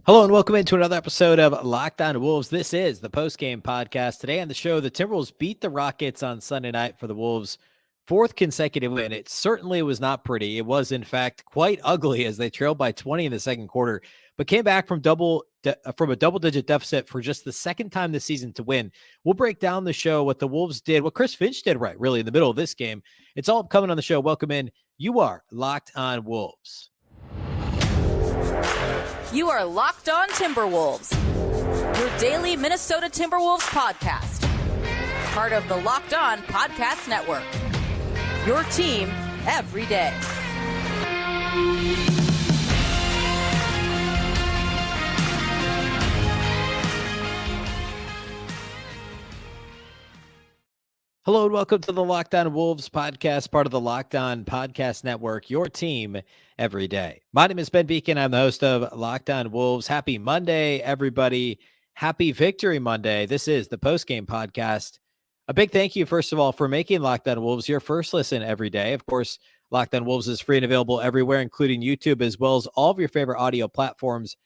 Hello and welcome into another episode of Locked On Wolves. This is the post-game podcast. Today on the show, the Timberwolves beat the Rockets on Sunday night for the Wolves' fourth consecutive win. It certainly was not pretty. It was, in fact, quite ugly as they trailed by 20 in the second quarter, but came back from a double-digit deficit for just the second time this season to win. We'll break down the show, what the Wolves did, what Chris Finch did right, really, in the middle of this game. It's all coming on the show. Welcome in. You are Locked On Wolves. You are Locked On Timberwolves, your daily Minnesota Timberwolves podcast. Part of the Locked On Podcast Network, your team every day. Hello and welcome to the Locked On Wolves podcast, part of the Locked On Podcast Network, your team every day. My name is Ben Beecken. I'm the host of Locked On Wolves. Happy Monday, everybody. Happy Victory Monday. This is the post-game podcast. A big thank you, first of all, for making Locked On Wolves your first listen every day. Of course, Locked On Wolves is free and available everywhere, including YouTube, as well as all of your favorite audio platforms.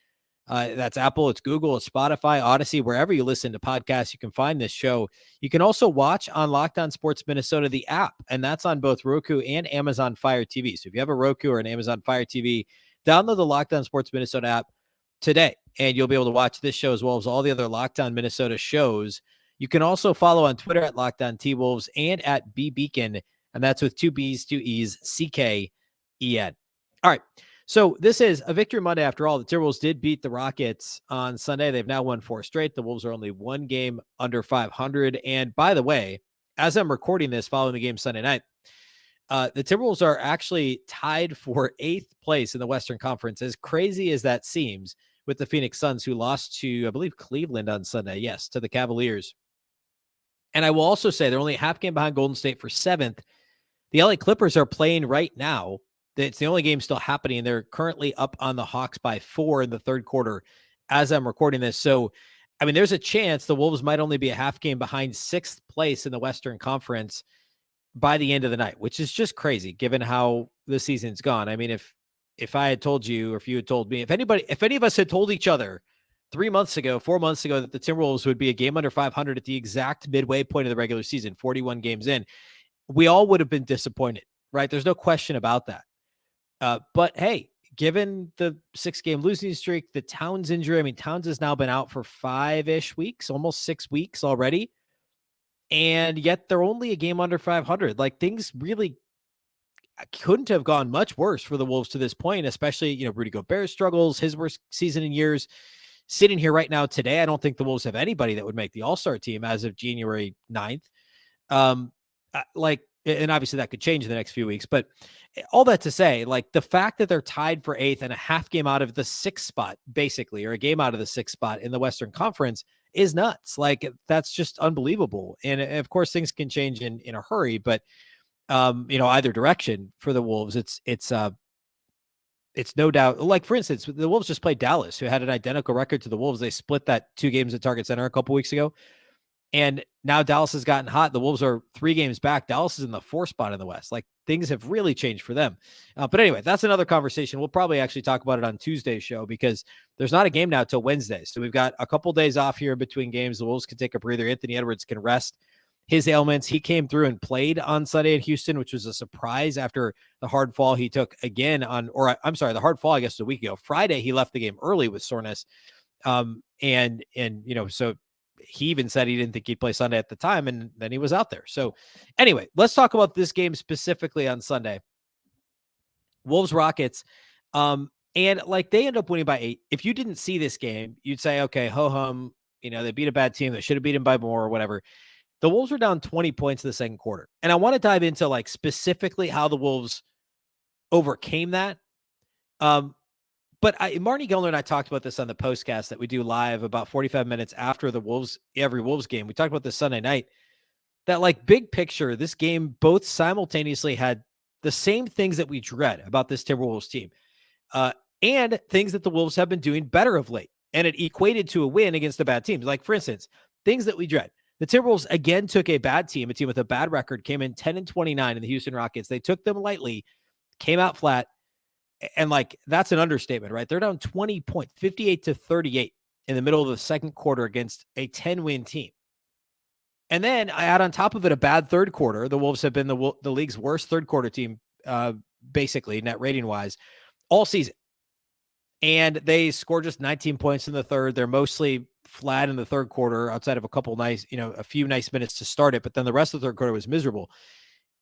That's Apple, it's Google, it's Spotify, Odyssey, wherever you listen to podcasts, you can find this show. You can also watch on Locked On Sports Minnesota, the app, and that's on both Roku and Amazon Fire TV. So if you have a Roku or an Amazon Fire TV, download the Locked On Sports Minnesota app today, and you'll be able to watch this show as well as all the other Locked On Minnesota shows. You can also follow on Twitter at Locked On T-Wolves and at Beecken, and that's with two B's, two E's, C-K-E-N. All right. So this is a victory Monday after all. The Timberwolves did beat the Rockets on Sunday. They've now won 4 straight. The Wolves are only one game under 500. And by the way, as I'm recording this following the game Sunday night, the Timberwolves are actually tied for 8th place in the Western Conference, as crazy as that seems, with the Phoenix Suns, who lost to, I believe, Cleveland on Sunday. Yes, to the Cavaliers. And I will also say they're only a half game behind Golden State for 7th. The LA Clippers are playing right now. It's the only game still happening. They're currently up on the Hawks by 4 in the third quarter as I'm recording this. So, I mean, there's a chance the Wolves might only be a half game behind 6th place in the Western Conference by the end of the night, which is just crazy given how the season's gone. I mean, if I had told you, or if you had told me, if any of us had told each other 4 months ago, that the Timberwolves would be a game under 500 at the exact midway point of the regular season, 41 games in, we all would have been disappointed, right? There's no question about that. But hey, given the 6-game losing streak, the Towns injury, I mean, Towns has now been out for 5-ish weeks, almost 6 weeks already. And yet they're only a game under 500. Like, things really couldn't have gone much worse for the Wolves to this point, especially, Rudy Gobert struggles, his worst season in years. Sitting here right now today, I don't think the Wolves have anybody that would make the All-Star team as of January 9th. And obviously that could change in the next few weeks, but all that to say, like, the fact that they're tied for 8th and a half game out of the 6th spot, basically, or a game out of the 6th spot in the Western Conference is nuts. Like, that's just unbelievable. And of course things can change in a hurry, but either direction for the Wolves, it's no doubt, like, for instance, the Wolves just played Dallas, who had an identical record to the Wolves. They split that 2 games at Target Center a couple weeks ago. And now Dallas has gotten hot. The Wolves are 3 games back. Dallas is in the 4th spot in the West. Like, things have really changed for them. But anyway, that's another conversation. We'll probably actually talk about it on Tuesday's show because there's not a game now till Wednesday. So we've got a couple days off here in between games. The Wolves can take a breather. Anthony Edwards can rest his ailments. He came through and played on Sunday in Houston, which was a surprise after the hard fall he took again the hard fall, I guess, a week ago. Friday, he left the game early with soreness. So he even said he didn't think he'd play Sunday at the time, and then he was out there. So anyway, let's talk about this game specifically on Sunday. Wolves Rockets. And like, they end up winning by 8. If you didn't see this game, you'd say, okay, ho-hum, they beat a bad team. They should have beat him by more or whatever. The Wolves were down 20 points in the second quarter. And I want to dive into, like, specifically how the Wolves overcame that. But Marnie Gellner and I talked about this on the postcast that we do live about 45 minutes after every Wolves game. We talked about this Sunday night, that, like, big picture, this game both simultaneously had the same things that we dread about this Timberwolves team, and things that the Wolves have been doing better of late. And it equated to a win against the bad teams. Like, for instance, things that we dread. The Timberwolves again took a bad team, a team with a bad record, came in 10-29 in the Houston Rockets. They took them lightly, came out flat. And like, that's an understatement, right? They're down 20 points, 58-38 in the middle of the second quarter against a 10-win team. And then I add on top of it a bad third quarter. The Wolves have been the league's worst third quarter team, basically net rating wise, all season. And they scored just 19 points in the third. They're mostly flat in the third quarter outside of a couple nice, a few nice minutes to start it. But then the rest of the third quarter was miserable.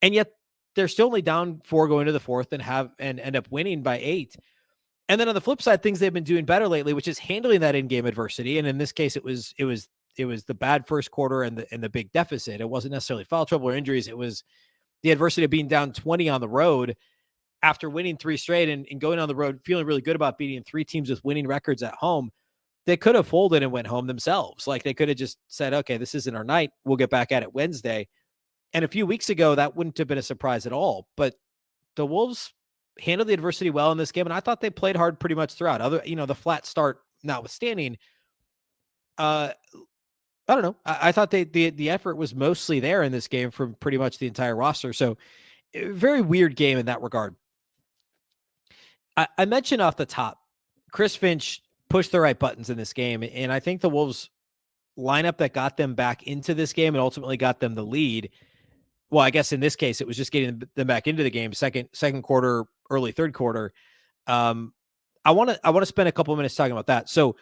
And yet they're still only down 4 going to the fourth and end up winning by 8. And then on the flip side, things they've been doing better lately, which is handling that in-game adversity. And in this case, it was the bad first quarter and the big deficit. It wasn't necessarily foul trouble or injuries. It was the adversity of being down 20 on the road after winning 3 straight and going on the road, feeling really good about beating 3 teams with winning records at home. They could have folded and went home themselves. Like, they could have just said, okay, this isn't our night. We'll get back at it Wednesday. And a few weeks ago, that wouldn't have been a surprise at all. But the Wolves handled the adversity well in this game, and I thought they played hard pretty much throughout. The flat start notwithstanding, I don't know. I thought the effort was mostly there in this game from pretty much the entire roster. So, very weird game in that regard. I mentioned off the top, Chris Finch pushed the right buttons in this game, and I think the Wolves lineup that got them back into this game and ultimately got them the lead. Well, I guess in this case, it was just getting them back into the game, second quarter, early third quarter. I want to spend a couple of minutes talking about that. So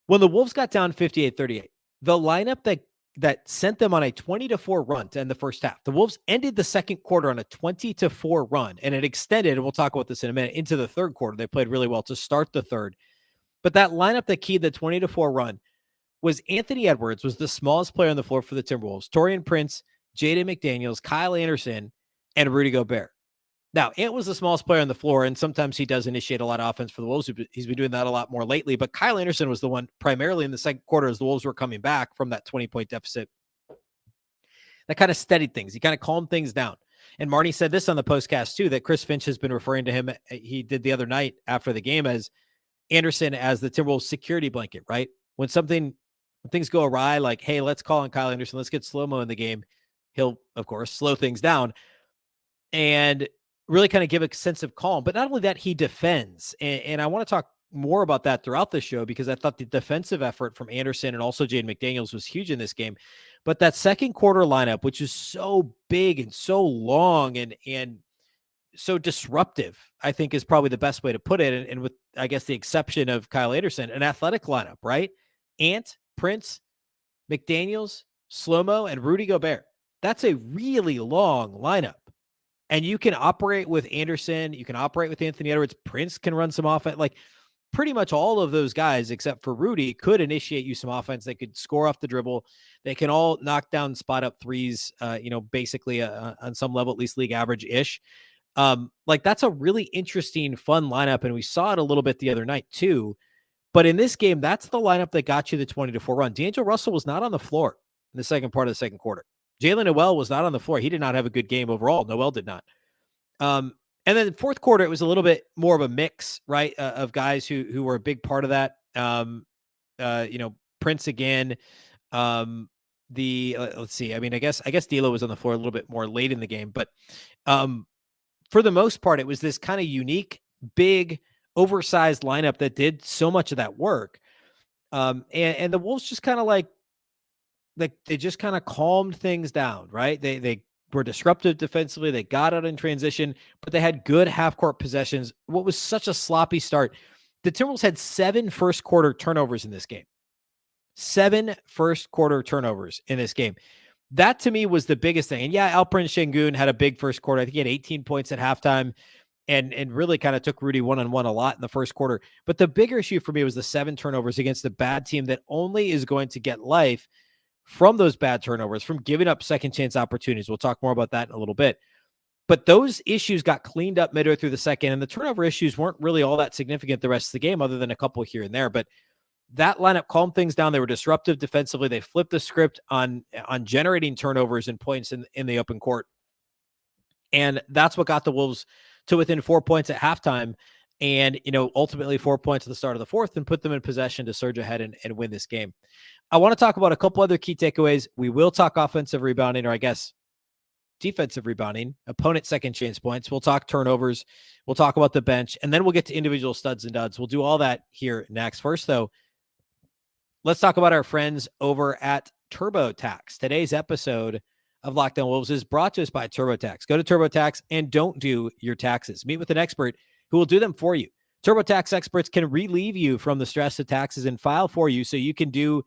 when the Wolves got down 58-38, the lineup that sent them on a 20-4 run to end the first half, the Wolves ended the second quarter on a 20-4 run, and it extended, and we'll talk about this in a minute, into the third quarter. They played really well to start the third. But that lineup that keyed the 20-4 run was Anthony Edwards, was the smallest player on the floor for the Timberwolves, Taurean Prince, Jaden McDaniels, Kyle Anderson, and Rudy Gobert. Now, Ant was the smallest player on the floor, and sometimes he does initiate a lot of offense for the Wolves. He's been doing that a lot more lately, but Kyle Anderson was the one primarily in the second quarter as the Wolves were coming back from that 20-point deficit. That kind of steadied things. He kind of calmed things down. And Marty said this on the postcast too, that Chris Finch has been referring to him, he did the other night after the game, as Anderson as the Timberwolves security blanket, right? When things go awry, like, hey, let's call on Kyle Anderson, let's get slow-mo in the game. He'll, of course, slow things down and really kind of give a sense of calm. But not only that, he defends. And I want to talk more about that throughout the show, because I thought the defensive effort from Anderson and also Jaden McDaniels was huge in this game. But that second quarter lineup, which is so big and so long and so disruptive, I think is probably the best way to put it. And with, I guess, the exception of Kyle Anderson, an athletic lineup, right? Ant, Prince, McDaniels, Slow-Mo, and Rudy Gobert. That's a really long lineup. And you can operate with Anderson. You can operate with Anthony Edwards. Prince can run some offense. Like, pretty much all of those guys, except for Rudy, could initiate you some offense. They could score off the dribble. They can all knock down spot up threes, basically on some level, at least league average-ish. Like, that's a really interesting, fun lineup. And we saw it a little bit the other night too. But in this game, that's the lineup that got you the 20-4 run. D'Angelo Russell was not on the floor in the second part of the second quarter. Jalen Noel was not on the floor. He did not have a good game overall. Noel did not. And then the fourth quarter, it was a little bit more of a mix, right, of guys who were a big part of that. Prince again. Let's see. I mean, I guess D'Lo was on the floor a little bit more late in the game, but for the most part, it was this kind of unique, big, oversized lineup that did so much of that work. And the Wolves just kind of they just kind of calmed things down, right? They were disruptive defensively. They got out in transition, but they had good half-court possessions. What was such a sloppy start, the Timberwolves had 7 first-quarter turnovers in this game. 7 first-quarter turnovers in this game. That, to me, was the biggest thing. And, yeah, Alperen Sengun had a big first quarter. I think he had 18 points at halftime and really kind of took Rudy one-on-one a lot in the first quarter. But the bigger issue for me was the 7 turnovers against a bad team that only is going to get life from those bad turnovers, from giving up second chance opportunities. We'll talk more about that in a little bit. But those issues got cleaned up midway through the second, and the turnover issues weren't really all that significant the rest of the game, other than a couple here and there. But that lineup calmed things down. They were disruptive defensively. They flipped the script on generating turnovers and points in the open court. And that's what got the Wolves to within 4 points at halftime. And, ultimately 4 points at the start of the fourth, and put them in possession to surge ahead and win this game. I want to talk about a couple other key takeaways. We will talk offensive rebounding, or I guess defensive rebounding, opponent second chance points. We'll talk turnovers. We'll talk about the bench, and then we'll get to individual studs and duds. We'll do all that here next. First, though, let's talk about our friends over at TurboTax. Today's episode of Locked On Wolves is brought to us by TurboTax. Go to TurboTax and don't do your taxes. Meet with an expert who will do them for you. TurboTax experts can relieve you from the stress of taxes and file for you so you can do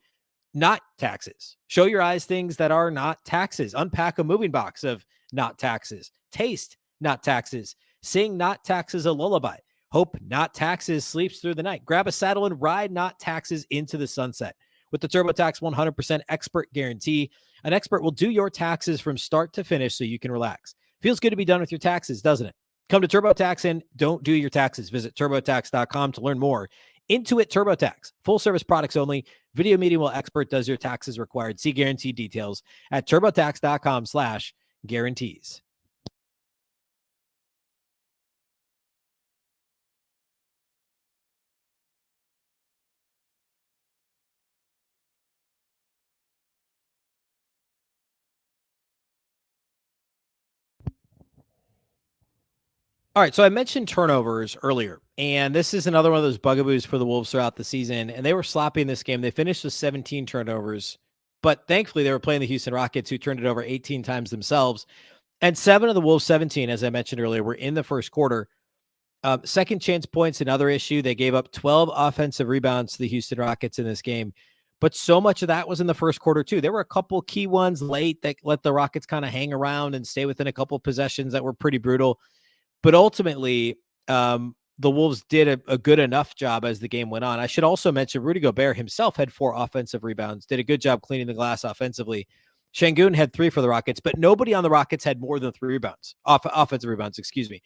not taxes. Show your eyes things that are not taxes. Unpack a moving box of not taxes. Taste not taxes. Sing not taxes a lullaby. Hope not taxes sleeps through the night. Grab a saddle and ride not taxes into the sunset. With the TurboTax 100% expert guarantee, an expert will do your taxes from start to finish so you can relax. Feels good to be done with your taxes, doesn't it? Come to TurboTax and don't do your taxes. Visit TurboTax.com to learn more. Intuit TurboTax. Full service products only. Video meeting while expert does your taxes required. See guarantee details at TurboTax.com/guarantees. All right, so I mentioned turnovers earlier, and this is another one of those bugaboos for the Wolves throughout the season, and they were sloppy in this game. They finished with 17 turnovers, but thankfully they were playing the Houston Rockets, who turned it over 18 times themselves, and 7 of the Wolves' 17, as I mentioned earlier, were in the first quarter. Second chance points, another issue. They gave up 12 offensive rebounds to the Houston Rockets in this game, but so much of that was in the first quarter, too. There were a couple key ones late that let the Rockets kind of hang around and stay within a couple possessions that were pretty brutal. But ultimately, the Wolves did a good enough job as the game went on. I should also mention Rudy Gobert himself had 4 offensive rebounds, did a good job cleaning the glass offensively. Şengün had 3 for the Rockets, but nobody on the Rockets had more than 3 rebounds, offensive rebounds, excuse me.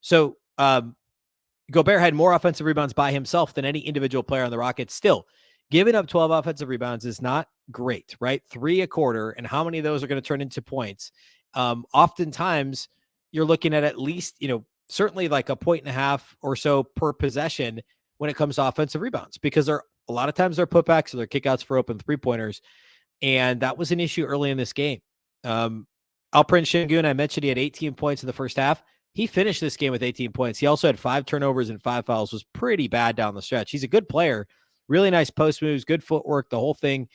So Gobert had more offensive rebounds by himself than any individual player on the Rockets. Still, giving up 12 offensive rebounds is not great, right? 3 a quarter, and how many of those are going to turn into points? Oftentimes, you're looking at least, certainly like a point and a half or so per possession when it comes to offensive rebounds, because a lot of times they're putbacks or they're kickouts for open 3-pointers. And that was an issue early in this game. Alperen Şengün, I mentioned he had 18 points in the first half. He finished this game with 18 points. He also had 5 turnovers and 5 fouls, was pretty bad down the stretch. He's a good player, really nice post moves, good footwork, the whole thing.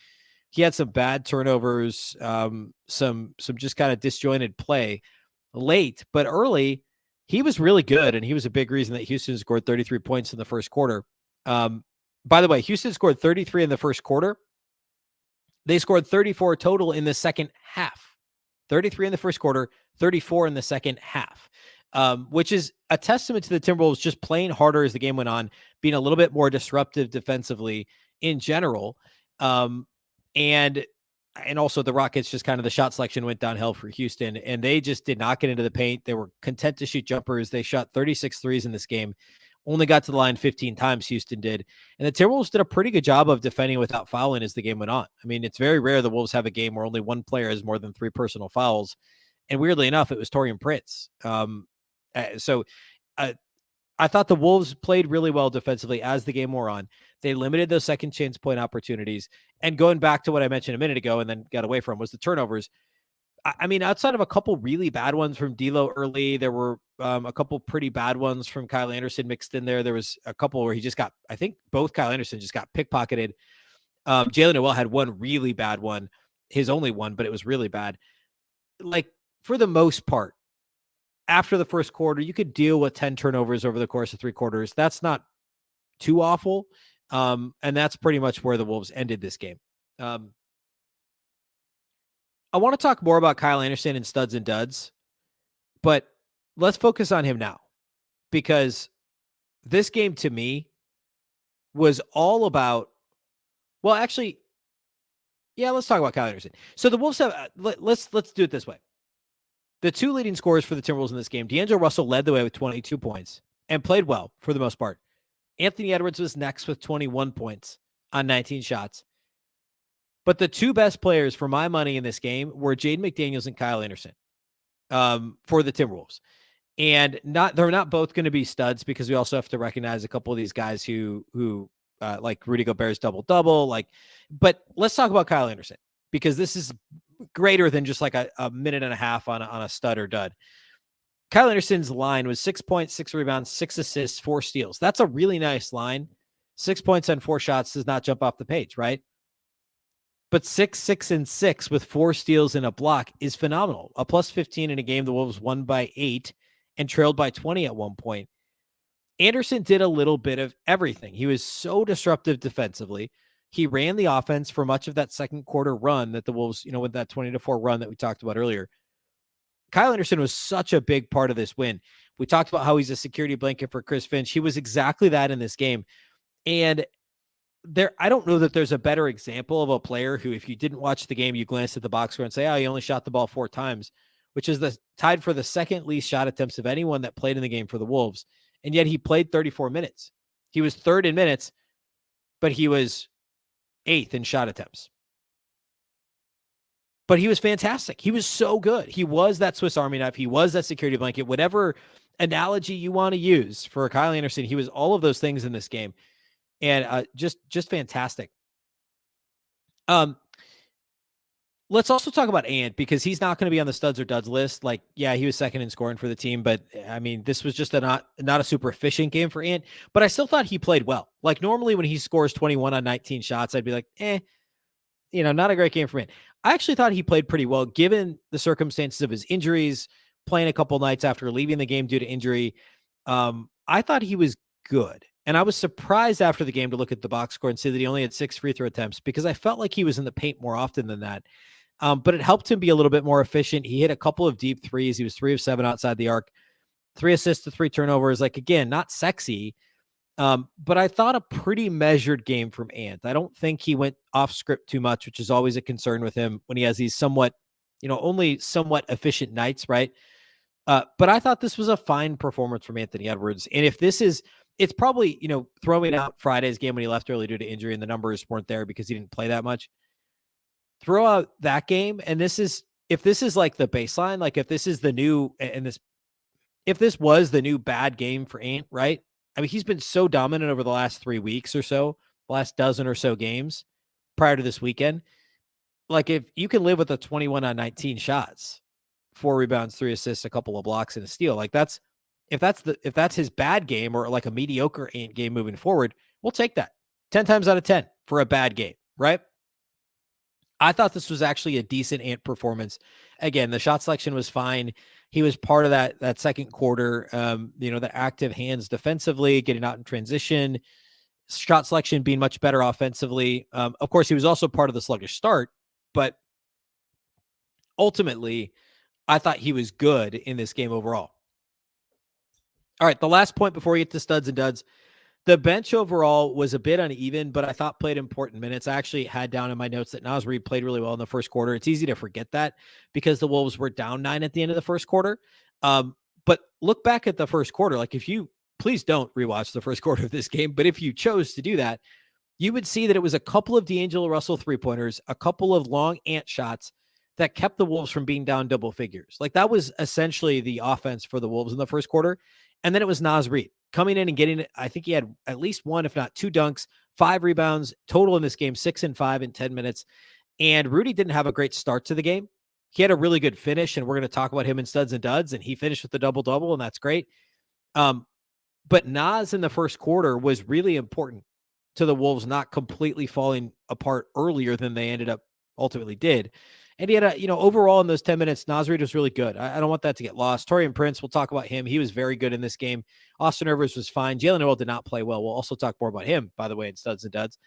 He had some bad turnovers, some just kind of disjointed play late, but early he was really good, and he was a big reason that Houston scored 33 points in the first quarter. By the way, Houston scored 33 in the first quarter. They scored 34 total in the second half. 33 in the first quarter, 34 in the second half, which is a testament to the Timberwolves just playing harder as the game went on, being a little bit more disruptive defensively in general. And also the Rockets, just kind of the shot selection went downhill for Houston, and they just did not get into the paint. They were content to shoot jumpers. They shot 36 threes in this game, only got to the line 15 times, Houston did. And the Timberwolves did a pretty good job of defending without fouling as the game went on. I mean, it's very rare the Wolves have a game where only one player has more than 3 personal fouls. And weirdly enough, it was Taurean Prince. I thought the Wolves played really well defensively as the game wore on. They limited those second chance point opportunities. And going back to what I mentioned a minute ago and then got away from was the turnovers. I mean, outside of a couple really bad ones from D'Lo early, there were a couple pretty bad ones from Kyle Anderson mixed in there. There was a couple where he just got, I think both Kyle Anderson just got pickpocketed. Jalen Noel had one really bad one, his only one, but it was really bad. Like, for the most part, after the first quarter, you could deal with 10 turnovers over the course of 3 quarters. That's not too awful. And that's pretty much where the Wolves ended this game. I want to talk more about Kyle Anderson and studs and duds, but let's focus on him now, because this game to me was all about, well, actually, yeah, let's talk about Kyle Anderson. So the Wolves have, let's do it this way. The 2 leading scorers for the Timberwolves in this game, D'Angelo Russell led the way with 22 points and played well for the most part. Anthony Edwards was next with 21 points on 19 shots. But the 2 best players for my money in this game were Jaden McDaniels and Kyle Anderson for the Timberwolves. And they're not both going to be studs, because we also have to recognize a couple of these guys who like Rudy Gobert's double-double. But let's talk about Kyle Anderson, because this is greater than just like a minute and a half on a stud or dud. Kyle Anderson's line was 6 points, 6 rebounds, 6 assists, 4 steals. That's a really nice line. 6 points on 4 shots does not jump off the page, right? But 6, 6, and 6 with 4 steals and a block is phenomenal. A plus 15 in a game the Wolves won by 8 and trailed by 20 at one point. Anderson did a little bit of everything. He was so disruptive defensively. He ran the offense for much of that second quarter run that the Wolves, with that 20-4 run that we talked about earlier. Kyle Anderson was such a big part of this win. We talked about how he's a security blanket for Chris Finch. He was exactly that in this game. And I don't know that there's a better example of a player who, if you didn't watch the game, you glanced at the box score and say, oh, he only shot the ball 4 times, which is tied for the second least shot attempts of anyone that played in the game for the Wolves. And yet he played 34 minutes. He was 3rd in minutes, but he was 8th in shot attempts. But he was fantastic. He was so good. He was that Swiss Army knife. He was that security blanket. Whatever analogy you want to use for Kyle Anderson, he was all of those things in this game. And just fantastic. Let's also talk about Ant, because he's not going to be on the studs or duds list. Like, yeah, he was 2nd in scoring for the team, but I mean, this was just not a super efficient game for Ant, but I still thought he played well. Like, normally when he scores 21 on 19 shots, I'd be like, not a great game for Ant. I actually thought he played pretty well given the circumstances of his injuries, playing a couple nights after leaving the game due to injury. I thought he was good. And I was surprised after the game to look at the box score and see that he only had 6 free throw attempts, because I felt like he was in the paint more often than that. But it helped him be a little bit more efficient. He hit a couple of deep threes. He was 3 of 7 outside the arc, 3 assists to 3 turnovers. Like, again, not sexy, but I thought a pretty measured game from Ant. I don't think he went off script too much, which is always a concern with him when he has these somewhat, only somewhat efficient nights, right? But I thought this was a fine performance from Anthony Edwards. And if this is, it's probably, throwing out Friday's game when he left early due to injury and the numbers weren't there because he didn't play that much. Throw out that game, and if this is like the baseline, like if this is the new, if this was the new bad game for Ant, right? I mean, he's been so dominant over the last 3 weeks or so, the last dozen or so games prior to this weekend. Like, if you can live with a 21 on 19 shots, 4 rebounds, 3 assists, a couple of blocks, and a steal, like if that's his bad game or like a mediocre Ant game moving forward, we'll take that 10 times out of 10 for a bad game, right? I thought this was actually a decent Ant performance. Again, the shot selection was fine. He was part of that second quarter, the active hands defensively, getting out in transition, shot selection being much better offensively. Of course, he was also part of the sluggish start, but ultimately, I thought he was good in this game overall. All right, the last point before we get to studs and duds. The bench overall was a bit uneven, but I thought played important minutes. I actually had down in my notes that Naz Reid played really well in the first quarter. It's easy to forget that because the Wolves were down 9 at the end of the first quarter. But look back at the first quarter. Like, please don't rewatch the first quarter of this game, but if you chose to do that, you would see that it was a couple of D'Angelo Russell 3-pointers, a couple of long Ant shots that kept the Wolves from being down double figures. Like, that was essentially the offense for the Wolves in the first quarter. And then it was Naz Reid coming in and getting it. I think he had at least 1, if not 2 dunks, 5 rebounds total in this game, 6 and 5 in 10 minutes. And Rudy didn't have a great start to the game. He had a really good finish, and we're going to talk about him in studs and duds, and he finished with the double-double, and that's great. But Naz in the first quarter was really important to the Wolves not completely falling apart earlier than they ended up ultimately did. And he had overall in those 10 minutes, Naz Reid was really good. I don't want that to get lost. Taurean Prince, we'll talk about him. He was very good in this game. Austin Rivers was fine. Jalen Noel did not play well. We'll also talk more about him, by the way, in studs and duds.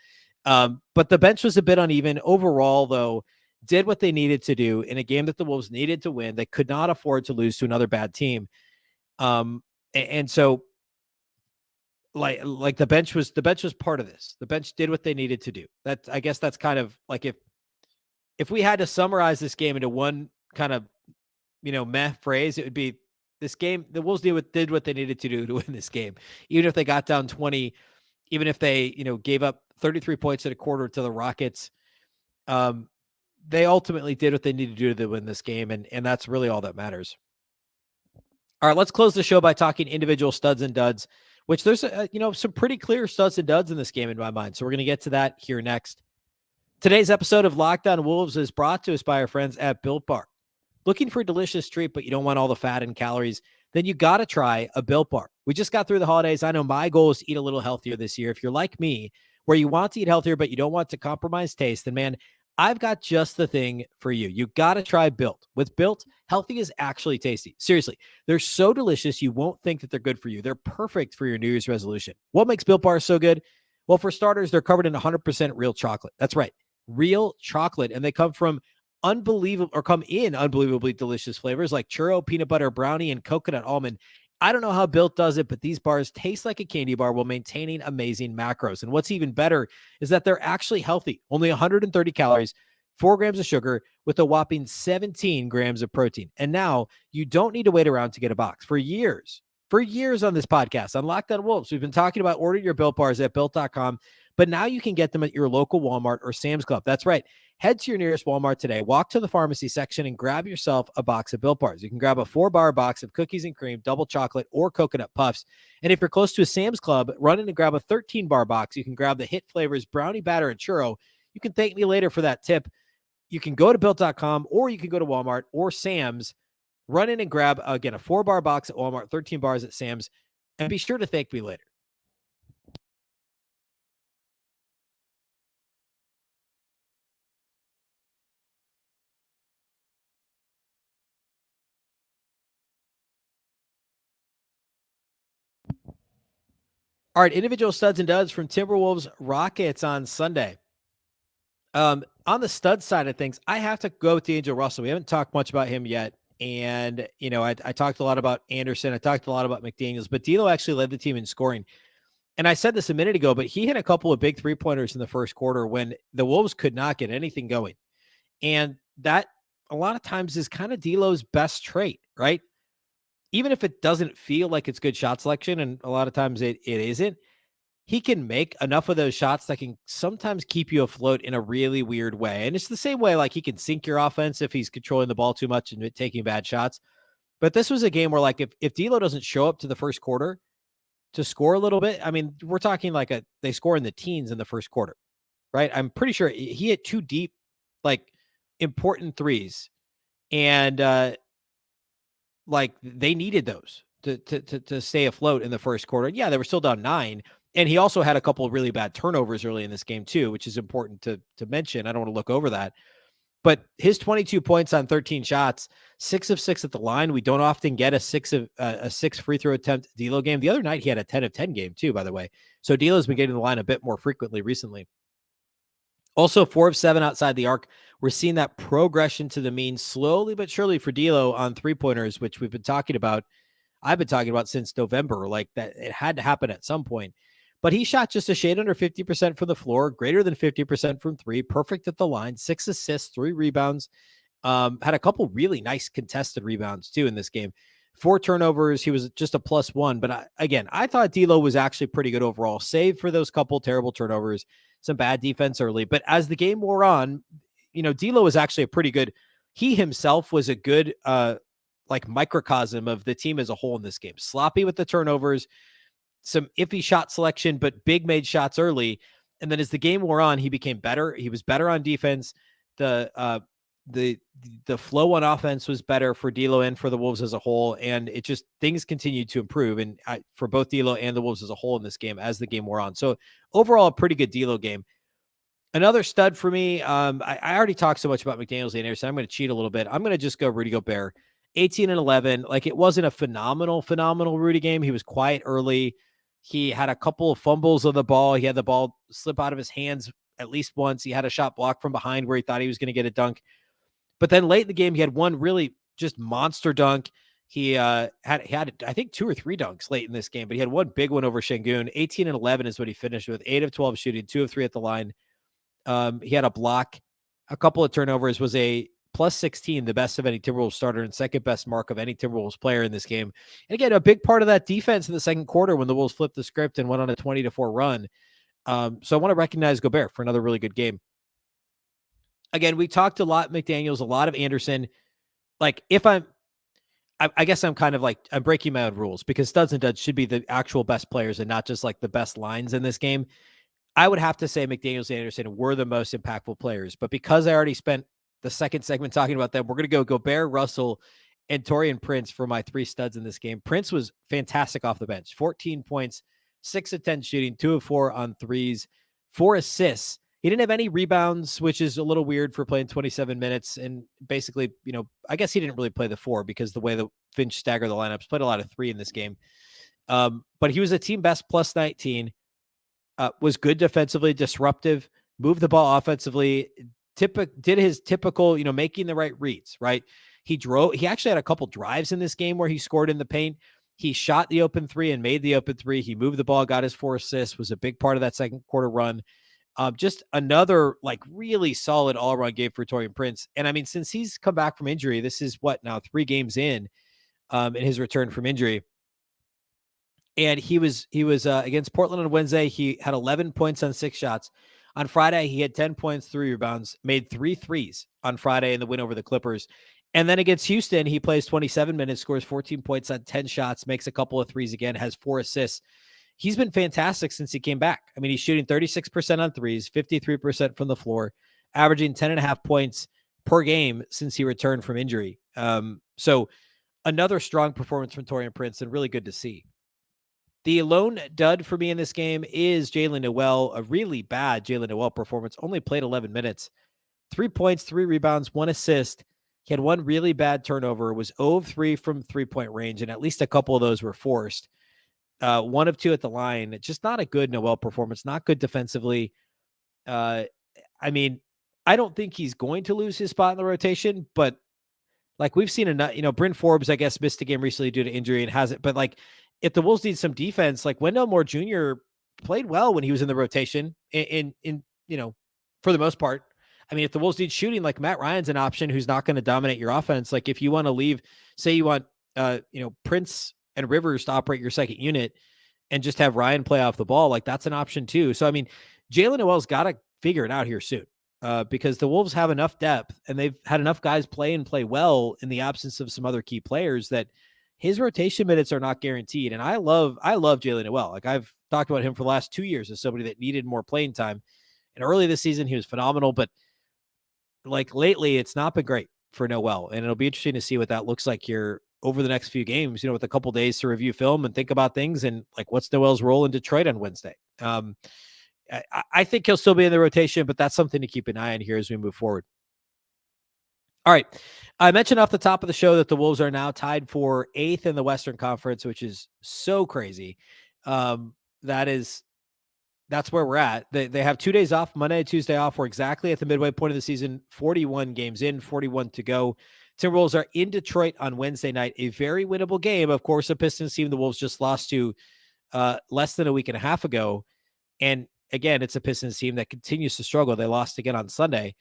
But the bench was a bit uneven. Overall, though, did what they needed to do in a game that the Wolves needed to win. They could not afford to lose to another bad team. And so like the bench was part of this. The bench did what they needed to do. I guess that's kind of like if we had to summarize this game into one kind of, meh phrase, it would be this game. The Wolves did what they needed to do to win this game. Even if they got down 20, even if they, gave up 33 points at a quarter to the Rockets, they ultimately did what they needed to do to win this game. And that's really all that matters. All right, let's close the show by talking individual studs and duds, which there's some pretty clear studs and duds in this game in my mind. So we're going to get to that here next. Today's episode of Locked On Wolves is brought to us by our friends at Built Bar. Looking for a delicious treat, but you don't want all the fat and calories? Then you got to try a Built Bar. We just got through the holidays. I know my goal is to eat a little healthier this year. If you're like me, where you want to eat healthier, but you don't want to compromise taste, then man, I've got just the thing for you. You got to try Built. With Built, healthy is actually tasty. Seriously, they're so delicious, you won't think that they're good for you. They're perfect for your New Year's resolution. What makes Built Bars so good? Well, for starters, they're covered in 100% real chocolate. That's right, real chocolate. And they come in unbelievably delicious flavors like churro, peanut butter brownie, and coconut almond. I don't know how Built does it, but these bars taste like a candy bar while maintaining amazing macros. And what's even better is that they're actually healthy. Only 130 calories, 4 grams of sugar, with a whopping 17 grams of protein. And now you don't need to wait around to get a box. For years on this podcast, on Locked On Wolves, we've been talking about ordering your Built bars at Built.com, but now you can get them at your local Walmart or Sam's Club. That's right. Head to your nearest Walmart today, walk to the pharmacy section, and grab yourself a box of Built Bars. You can grab a 4-bar box of cookies and cream, double chocolate, or coconut puffs. And if you're close to a Sam's Club, run in and grab a 13-bar box. You can grab the hit flavors brownie batter and churro. You can thank me later for that tip. You can go to Built.com, or you can go to Walmart or Sam's. Run in and grab, again, a 4-bar box at Walmart, 13 bars at Sam's, and be sure to thank me later. All right, individual studs and duds from Timberwolves Rockets on Sunday. On the stud side of things, I have to go with D'Angelo Russell. We haven't talked much about him yet. And, I talked a lot about Anderson. I talked a lot about McDaniels, but D'Lo actually led the team in scoring. And I said this a minute ago, but he hit a couple of big three-pointers in the first quarter when the Wolves could not get anything going. And that a lot of times is kind of D'Lo's best trait, right? Even if it doesn't feel like it's good shot selection, and a lot of times it isn't, he can make enough of those shots that can sometimes keep you afloat in a really weird way. And it's the same way, like, he can sink your offense if he's controlling the ball too much and taking bad shots. But this was a game where, like, if D'Lo doesn't show up to the first quarter to score a little bit, I mean, we're talking like they score in the teens in the first quarter, right? I'm pretty sure he hit 2 deep, like, important threes. And like, they needed those to stay afloat in the first quarter. Yeah, they were still down 9. And he also had a couple of really bad turnovers early in this game too, which is important to mention. I don't want to look over that. But his 22 points on 13 shots, 6 of 6 at the line. We don't often get a 6 free throw attempt D'Lo game. The other night he had a 10 of 10 game too, by the way. So D'Lo's been getting the line a bit more frequently recently. Also 4 of 7 outside the arc. We're seeing that progression to the mean slowly but surely for D'Lo on 3-pointers, which we've been talking about. I've been talking about since November, like that it had to happen at some point. But he shot just a shade under 50% from the floor, greater than 50% from 3, perfect at the line, 6 assists, 3 rebounds, had a couple really nice contested rebounds too in this game. 4 turnovers. He was just a +1. But I thought D'Lo was actually pretty good overall, save for those couple terrible turnovers, some bad defense early. But as the game wore on, D'Lo was actually a pretty good. He himself was a good like microcosm of the team as a whole in this game. Sloppy with the turnovers, some iffy shot selection, but big made shots early. And then as the game wore on, he became better. He was better on defense. The flow on offense was better for D'Lo and for the Wolves as a whole. And it just, things continued to improve and for both D'Lo and the Wolves as a whole in this game as the game wore on. So overall, a pretty good D'Lo game. Another stud for me. I already talked so much about McDaniels and Anderson. I'm going to cheat a little bit. I'm going to just go Rudy Gobert, 18 and 11. Like, it wasn't a phenomenal Rudy game. He was quiet early. He had a couple of fumbles of the ball. He had the ball slip out of his hands at least once. He had a shot blocked from behind where he thought he was going to get a dunk. But then late in the game, he had one really just monster dunk. He had I think 2 or 3 dunks late in this game, but he had one big one over Şengün. 18 and 11 is what he finished with. 8 of 12 shooting, 2 of 3 at the line. He had a block, a couple of turnovers, was a +16, the best of any Timberwolves starter and second best mark of any Timberwolves player in this game. And again, a big part of that defense in the second quarter when the Wolves flipped the script and went on a 20-4 run. So I want to recognize Gobert for another really good game. Again, we talked a lot McDaniels, a lot of Anderson. Like, I guess I'm kind of like, I'm breaking my own rules because studs and duds should be the actual best players and not just like the best lines in this game. I would have to say McDaniels and Anderson were the most impactful players. But because I already spent the second segment talking about them, we're going to go Gobert, Russell, and Taurean Prince for my three studs in this game. Prince was fantastic off the bench. 14 points, 6 of 10 shooting, 2 of 4 on threes, 4 assists. He didn't have any rebounds, which is a little weird for playing 27 minutes. And basically, I guess he didn't really play the 4 because the way that Finch staggered the lineups, played a lot of 3 in this game. But he was a team best plus 19, was good defensively, disruptive, moved the ball offensively, did his typical, making the right reads, right? He actually had a couple drives in this game where he scored in the paint. He shot the open 3 and made the open 3. He moved the ball, got his 4 assists, was a big part of that second quarter run. Just another really solid all-around game for Taurean Prince. And I mean, since he's come back from injury, this is what now 3 games in his return from injury. And he was against Portland on Wednesday. He had 11 points on 6 shots. On Friday, he had 10 points, 3 rebounds, made 3 threes on Friday in the win over the Clippers. And then against Houston, he plays 27 minutes, scores 14 points on 10 shots, makes a couple of threes again, has 4 assists. He's been fantastic since he came back. I mean, he's shooting 36% on threes, 53% from the floor, averaging 10.5 points per game since he returned from injury. So another strong performance from Taurean Prince, and really good to see. The lone dud for me in this game is Jaylen Nowell, a really bad Jaylen Nowell performance. Only played 11 minutes, 3 points, 3 rebounds, 1 assist. He had 1 really bad turnover, was 0 of 3 from 3-point range, and at least a couple of those were forced. 1 of 2 at the line. Just not a good Nowell performance, not good defensively. I mean, I don't think he's going to lose his spot in the rotation, but we've seen enough, Bryn Forbes, I guess, missed a game recently due to injury and hasn't, but if the Wolves need some defense, Wendell Moore Jr. played well when he was in the rotation in for the most part. I mean, if the Wolves need shooting, Matt Ryan's an option who's not going to dominate your offense. If you want to leave, say you want, Prince and Rivers to operate your second unit and just have Ryan play off the ball, that's an option too. So, I mean, Jaylen Nowell's got to figure it out here soon because the Wolves have enough depth and they've had enough guys play well in the absence of some other key players that his rotation minutes are not guaranteed. And I love Jaylen Nowell. I've talked about him for the last 2 years as somebody that needed more playing time. And early this season, he was phenomenal, but lately it's not been great for Nowell. And it'll be interesting to see what that looks like here over the next few games, with a couple days to review film and think about things. And what's Nowell's role in Detroit on Wednesday? I think he'll still be in the rotation, but that's something to keep an eye on here as we move forward. All right. I mentioned off the top of the show that the Wolves are now tied for 8th in the Western Conference, which is so crazy. That's where we're at. They have 2 days off, Monday and Tuesday off. We're exactly at the midway point of the season, 41 games in, 41 to go. Timberwolves are in Detroit on Wednesday night, a very winnable game. Of course, a Pistons team the Wolves just lost to less than a week and a half ago. And again, it's a Pistons team that continues to struggle. They lost again on Sunday.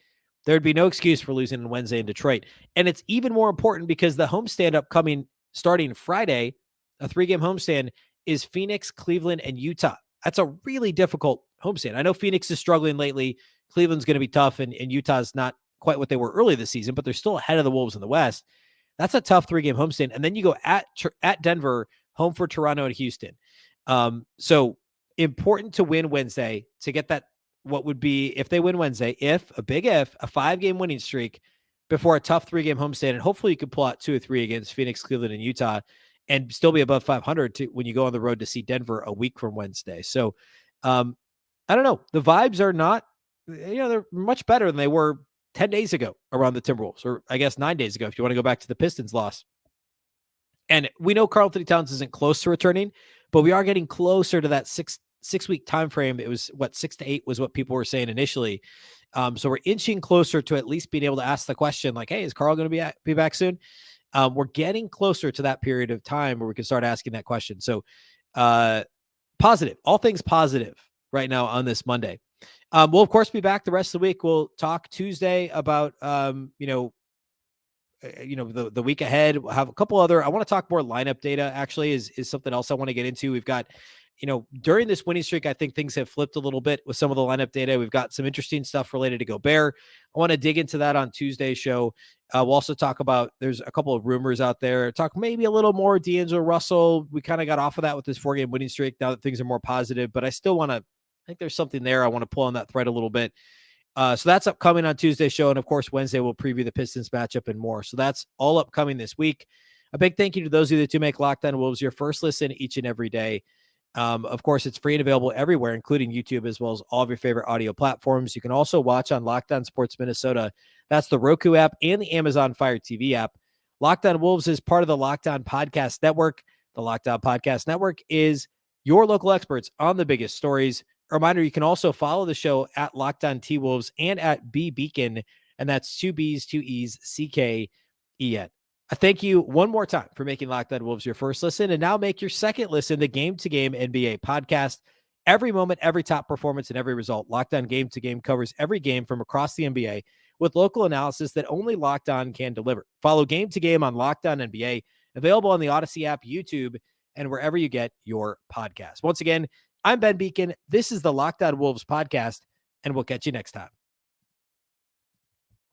There'd be no excuse for losing on Wednesday in Detroit. And it's even more important because the homestand upcoming starting Friday, a 3-game homestand, is Phoenix, Cleveland, and Utah. That's a really difficult homestand. I know Phoenix is struggling lately. Cleveland's going to be tough, and Utah's not quite what they were early this season, but they're still ahead of the Wolves in the West. That's a tough 3-game homestand. And then you go at Denver, home for Toronto and Houston. So important to win Wednesday to get that, what would be, if they win Wednesday, a 5-game winning streak before a tough 3-game homestand. And hopefully you can pull out 2 or 3 against Phoenix, Cleveland, and Utah and still be above 500 when you go on the road to see Denver a week from Wednesday. So I don't know. The vibes are not, they're much better than they were 10 days ago around the Timberwolves, or I guess 9 days ago, if you want to go back to the Pistons loss. And we know Karl-Anthony Towns isn't close to returning, but we are getting closer to that six-week time frame. It was 6 to 8 was what people were saying initially. So we're inching closer to at least being able to ask the question, hey, is Karl going to be back soon? We're getting closer to that period of time where we can start asking that question. So positive, all things positive right now on this Monday. We'll of course be back the rest of the week. We'll talk Tuesday about, the week ahead. We'll have a couple other, I want to talk more lineup data actually is something else I want to get into. We've got, during this winning streak, I think things have flipped a little bit with some of the lineup data. We've got some interesting stuff related to Gobert. I want to dig into that on Tuesday's show. We'll also talk about, there's a couple of rumors out there, talk maybe a little more D'Angelo Russell. We kind of got off of that with this 4-game winning streak now that things are more positive, but I still want to think there's something there. I want to pull on that thread a little bit. So that's upcoming on Tuesday's show. And of course, Wednesday we'll preview the Pistons matchup and more. So that's all upcoming this week. A big thank you to those of you that do make Locked On Wolves your first listen each and every day. Of course, it's free and available everywhere, including YouTube, as well as all of your favorite audio platforms. You can also watch on Locked On Sports Minnesota. That's the Roku app and the Amazon Fire TV app. Locked On Wolves is part of the Locked On Podcast Network. The Locked On Podcast Network is your local experts on the biggest stories. A reminder, you can also follow the show at Locked On T-Wolves and at Beecken, and that's 2 B's, 2 E's, C-K-E-N. I thank you one more time for making Locked On Wolves your first listen, and now make your second listen the Game to Game NBA podcast. Every moment, every top performance, and every result. Locked On Game to Game covers every game from across the NBA with local analysis that only Locked On can deliver. Follow Game to Game on Locked On NBA, available on the Odyssey app, YouTube, and wherever you get your podcast. Once again, I'm Ben Beecken. This is the Locked On Wolves podcast, and we'll catch you next time.